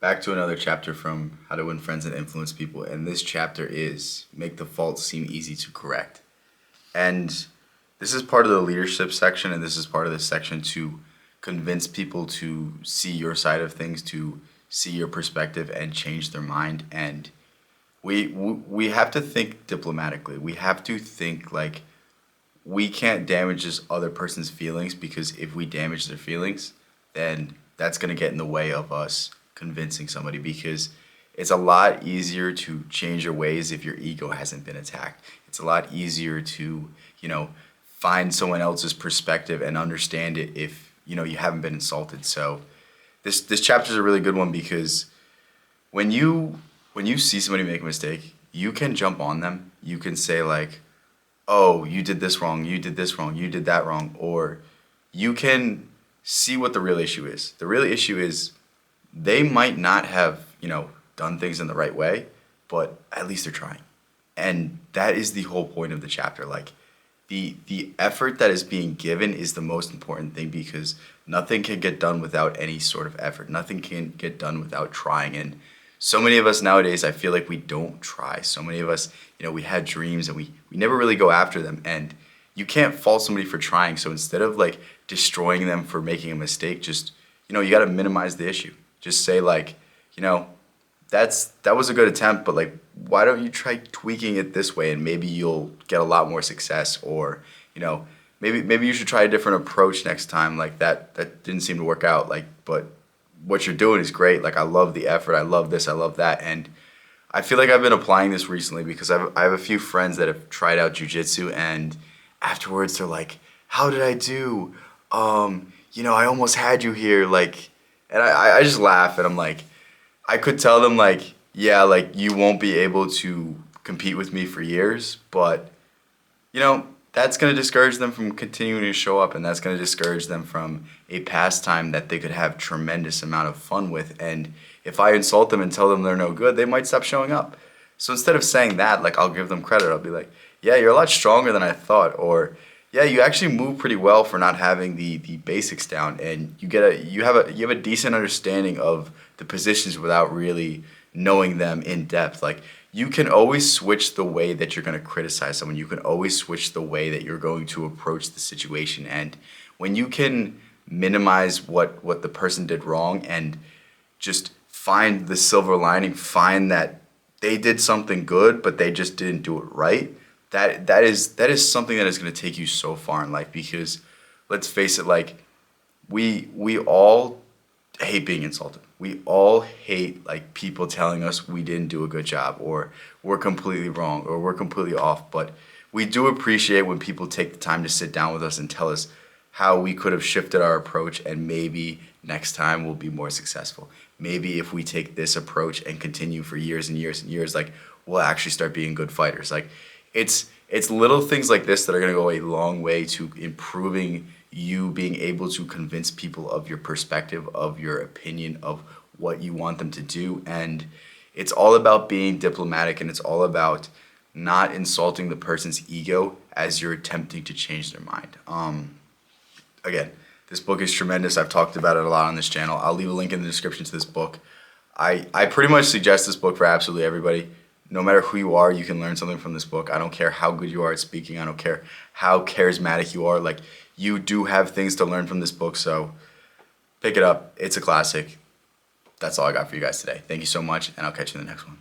Back to another chapter from How to Win Friends and Influence People, and this chapter is Make the Faults Seem Easy to Correct. And this is part of the leadership section, and this is part of the section to convince people to see your side of things, to see your perspective and change their mind. And we have to think diplomatically. We have to think like we can't damage this other person's feelings, because if we damage their feelings, then that's going to get in the way of us convincing somebody, because it's a lot easier to change your ways if your ego hasn't been attacked. It's a lot easier to, find someone else's perspective and understand it if, you haven't been insulted. So this chapter is a really good one, because when you see somebody make a mistake, you can jump on them. You can say like, "Oh, you did this wrong. You did this wrong. You did that wrong." Or you can see what the real issue is. The real issue is they might not have, done things in the right way, but at least they're trying. And that is the whole point of the chapter. Like the effort that is being given is the most important thing, because nothing can get done without any sort of effort. Nothing can get done without trying. And so many of us nowadays, I feel like we don't try. So many of us, we had dreams and we never really go after them. And you can't fault somebody for trying. So instead of like destroying them for making a mistake, just, you got to minimize the issue. Just say like, that was a good attempt, but like, why don't you try tweaking it this way, and maybe you'll get a lot more success. Or, maybe you should try a different approach next time. Like that didn't seem to work out. Like, but what you're doing is great. Like, I love the effort. I love this. I love that. And I feel like I've been applying this recently, because I have a few friends that have tried out Jiu-Jitsu, and afterwards they're like, "How did I do? I almost had you here." Like, and I just laugh, and I'm like, I could tell them like, yeah, like you won't be able to compete with me for years, but that's going to discourage them from continuing to show up, and that's going to discourage them from a pastime that they could have tremendous amount of fun with. And if I insult them and tell them they're no good, they might stop showing up. So instead of saying that, like, I'll give them credit. I'll be like, "Yeah, you're a lot stronger than I thought," or "Yeah, you actually move pretty well for not having the basics down, and you have a decent understanding of the positions without really knowing them in depth." Like, you can always switch the way that you're going to criticize someone. You can always switch the way that you're going to approach the situation. And when you can minimize what the person did wrong and just find the silver lining, find that they did something good, but they just didn't do it right, that is something that is going to take you so far in life. Because let's face it, like we all hate being insulted. We all hate like people telling us we didn't do a good job, or we're completely wrong, or we're completely off. But we do appreciate when people take the time to sit down with us and tell us how we could have shifted our approach, and maybe next time we'll be more successful. Maybe if we take this approach and continue for years and years and years, like, we'll actually start being good fighters. Like, it's little things like this that are going to go a long way to improving you being able to convince people of your perspective, of your opinion, of what you want them to do. And it's all about being diplomatic, and it's all about not insulting the person's ego as you're attempting to change their mind. Again, this book is tremendous. I've talked about it a lot on this channel. I'll leave a link in the description to this book. I pretty much suggest this book for absolutely everybody. No matter who you are, you can learn something from this book. I don't care how good you are at speaking. I don't care how charismatic you are. Like, you do have things to learn from this book, so pick it up. It's a classic. That's all I got for you guys today. Thank you so much, and I'll catch you in the next one.